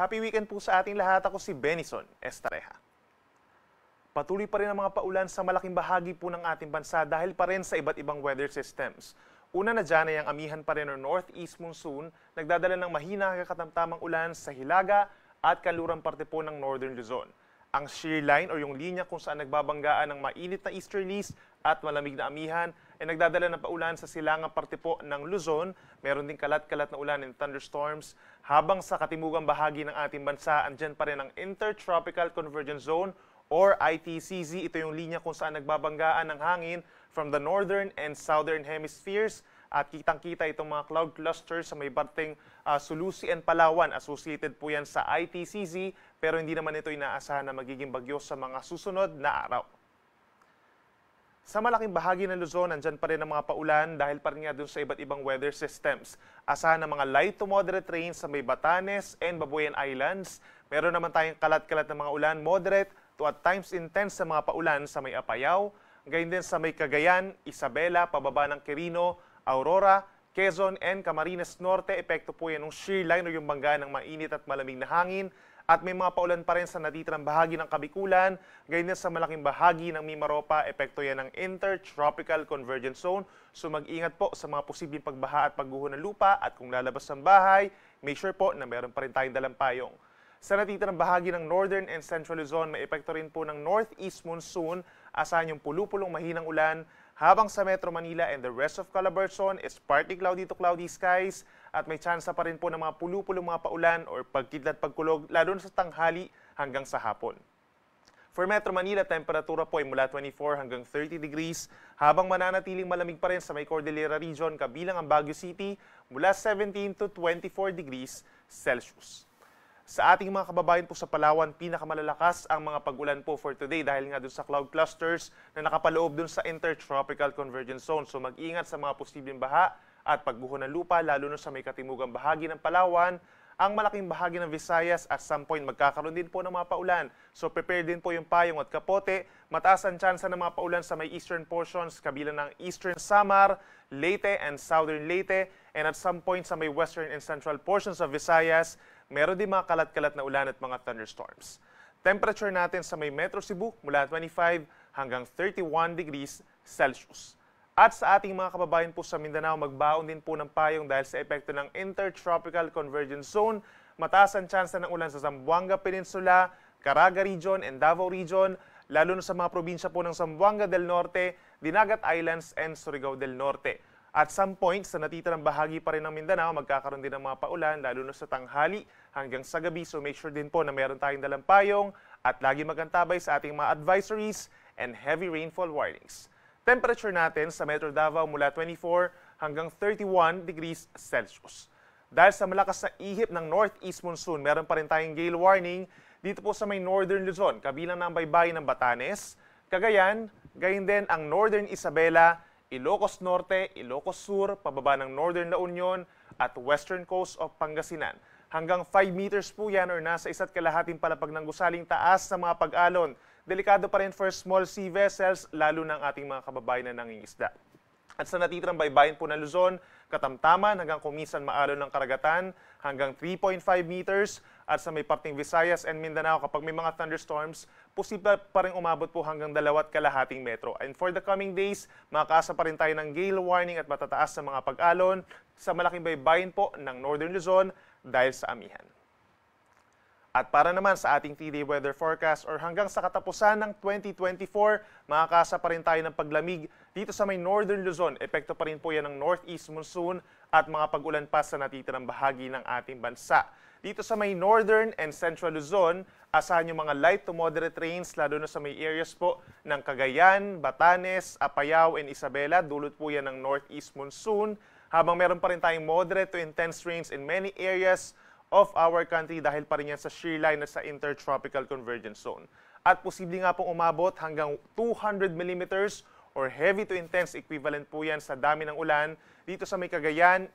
Happy weekend po sa ating lahat. Ako si Benison Estareja. Patuloy pa rin ang mga paulan sa malaking bahagi po ng ating bansa dahil pa rin sa iba't ibang weather systems. Una na dyan ay ang amihan pa rin ng northeast monsoon, nagdadala ng mahina katamtamang ulan sa Hilaga at kanlurang parte po ng northern Luzon. Ang shear line o yung linya kung saan nagbabanggaan ng mainit na easterlies at malamig na amihan ay nagdadala ng paulan sa silangang parte po ng Luzon. Meron din kalat-kalat na ulan and thunderstorms. Habang sa katimugang bahagi ng ating bansa, andyan pa rin ang Intertropical Convergence Zone or ITCZ. Ito yung linya kung saan nagbabanggaan ng hangin from the northern and southern hemispheres. At kitang-kita itong mga cloud clusters sa may parteng Sulusi and Palawan. Associated po yan sa ITCZ, pero hindi naman ito inaasahan na magiging bagyo sa mga susunod na araw. Sa malaking bahagi ng Luzon, andyan pa rin ang mga paulan dahil pa rin nga dun sa iba't ibang weather systems. Asahan ng mga light to moderate rain sa may Batanes and Babuyan Islands. Meron naman tayong kalat-kalat na mga ulan, moderate to at times intense sa mga paulan sa may Apayao. Gayon din sa may Cagayan, Isabela, pababa ng Quirino, Aurora, Quezon, and Camarines Norte. Epekto po yan ng shear line o yung banggaan ng mainit at malamig na hangin. At may mga paulan pa rin sa natitirang bahagi ng Kabikulan. Gayon din sa malaking bahagi ng Mimaropa. Epekto yan ng Intertropical Convergence Zone. So mag-ingat po sa mga posibleng pagbaha at pagguho ng lupa. At kung lalabas ng bahay, make sure po na meron pa rin tayong dalang payong. Sa natitirang bahagi ng Northern and Central Luzon, may epekto rin po ng Northeast Monsoon. Asahan yung pulupulong mahinang ulan. Habang sa Metro Manila and the rest of Calabarzon is partly cloudy to cloudy skies at may tsansa pa rin po ng mga pulupulong mga paulan or pagkidlat pagkulog lalo na sa tanghali hanggang sa hapon. For Metro Manila, temperatura po ay mula 24 hanggang 30 degrees habang mananatiling malamig pa rin sa may Cordillera Region kabilang ang Baguio City mula 17 to 24 degrees Celsius. Sa ating mga kababayan po sa Palawan, pinakamalalakas ang mga pag-ulan po for today dahil nga dun sa cloud clusters na nakapaloob dun sa Intertropical Convergence Zone. So mag-ingat sa mga posibleng baha at pagbuho ng lupa lalo na sa may katimugang bahagi ng Palawan. Ang malaking bahagi ng Visayas at some point magkakaroon din po ng mga paulan. So prepare din po yung payong at kapote. Mataas ang tsansa ng mga paulan sa may eastern portions kabilang ng Eastern Samar, Leyte and Southern Leyte. And at some point sa may western and central portions of Visayas, meron din mga kalat-kalat na ulan at mga thunderstorms. Temperature natin sa may Metro Cebu mula 25 hanggang 31 degrees Celsius. At sa ating mga kababayan po sa Mindanao, magbaon din po ng payong dahil sa epekto ng Intertropical Convergence Zone. Mataas ang tsansa ng ulan sa Zamboanga Peninsula, Caraga Region and Davao Region, lalo na sa mga probinsya po ng Zamboanga del Norte, Dinagat Islands and Surigao del Norte. At some point, sa natitirang bahagi pa rin ng Mindanao, magkakaroon din ng mga paulan, lalo na sa tanghali hanggang sa gabi. So make sure din po na meron tayong dalang payong at lagi magantabay sa ating mga advisories and heavy rainfall warnings. Temperature natin sa Metro Davao mula 24 hanggang 31 degrees Celsius. Dahil sa malakas na ihip ng Northeast Monsoon, meron pa rin tayong gale warning dito po sa may Northern Luzon, kabilang ng baybayin ng Batanes, Cagayan, gayon din ang Northern Isabela, Ilocos Norte, Ilocos Sur, pababa ng Northern La Union at Western Coast of Pangasinan. Hanggang 5 meters po yan or nasa 1.5 palapag ng gusaling taas sa mga pag-alon. Delikado pa rin for small sea vessels, lalo ng ating mga kababayan na nangingisda. At sa natitirang baybayin po ng Luzon, katamtaman hanggang kumisan maalon ng karagatan hanggang 3.5 meters. At sa may parting Visayas and Mindanao, kapag may mga thunderstorms, posible pa rin umabot po hanggang 2.5 metro. And for the coming days, makakaasa pa rin tayo ng gale warning at matataas sa mga pag-alon sa malaking baybayin po ng Northern Luzon dahil sa amihan. At para naman sa ating 3-day weather forecast or hanggang sa katapusan ng 2024, makakasa pa rin tayo ng paglamig dito sa may Northern Luzon. Epekto pa rin po yan ng Northeast Monsoon at mga pag-ulan pa sa natitirang bahagi ng ating bansa. Dito sa may Northern and Central Luzon, asahan yung mga light to moderate rains lalo na sa may areas po ng Cagayan, Batanes, Apayao and Isabela. Dulot po yan ng Northeast Monsoon. Habang meron pa rin tayong moderate to intense rains in many areas of our country dahil pa rin yan sa shear line at sa Intertropical Convergence Zone. At posible nga pong umabot hanggang 200 millimeters or heavy to intense equivalent po yan sa dami ng ulan dito sa may Cagayan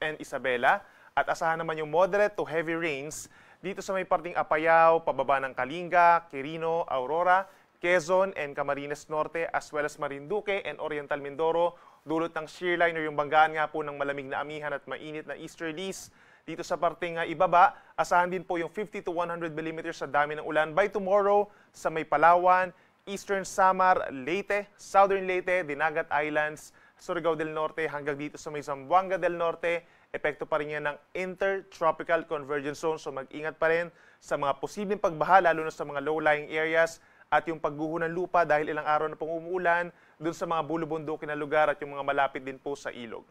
and Isabela. At asahan naman yung moderate to heavy rains dito sa may parting Apayao, pababa ng Kalinga, Quirino, Aurora, Quezon and Camarines Norte as well as Marinduque and Oriental Mindoro. Dulot ng shear line o yung banggaan nga po ng malamig na amihan at mainit na easterlies. Dito sa parting ibaba, asahan din po yung 50 to 100 millimeters sa dami ng ulan by tomorrow sa may Palawan, Eastern Samar, Leyte, Southern Leyte, Dinagat Islands, Surigao del Norte hanggang dito sa may Zamboanga del Norte. Epekto pa rin yan ng Intertropical Convergence Zone, so mag-ingat pa rin sa mga posibleng pagbaha lalo na sa mga low-lying areas at yung pagguho ng lupa dahil ilang araw na pong umuulan dun sa mga bulubundukin na lugar at yung mga malapit din po sa ilog.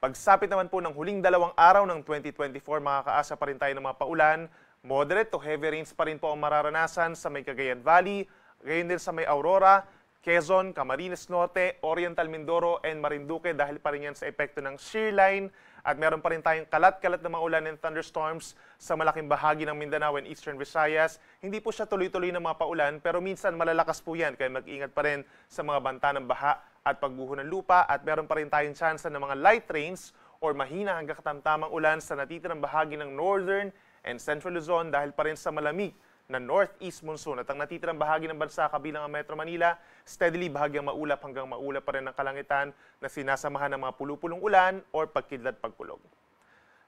Pagsapit naman po ng huling 2 araw ng 2024, makakaasa pa rin tayo ng mga paulan. Moderate to heavy rains pa rin po ang mararanasan sa may Cagayan Valley, gayon din sa may Aurora, Quezon, Camarines Norte, Oriental Mindoro, and Marinduque dahil pa rin yan sa epekto ng shear line. At meron pa rin tayong kalat-kalat na mga ulan and thunderstorms sa malaking bahagi ng Mindanao and Eastern Visayas. Hindi po siya tuloy-tuloy na mga paulan pero minsan malalakas po yan kaya mag-ingat pa rin sa mga banta ng baha at pagguho ng lupa at meron pa rin tayong tsansa ng mga light rains or mahina hanggang katamtamang ulan sa natitirang bahagi ng Northern and Central Luzon dahil pa rin sa malamig na northeast monsoon at ang natitirang bahagi ng bansa kabilang ang Metro Manila, steadily bahagyang maulap hanggang maulap pa rin ang kalangitan na sinasamahan ng mga pulupulong ulan or pagkidlat pagkulog.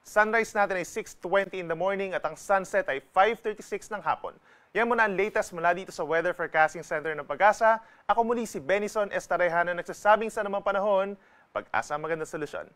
Sunrise natin ay 6:20 in the morning at ang sunset ay 5:36 ng hapon. Yan muna ang latest mula dito sa Weather Forecasting Center ng Pag-asa. Ako muli si Benison Estareha na nagsasabing sa namang panahon, Pag-asa ang magandang solusyon.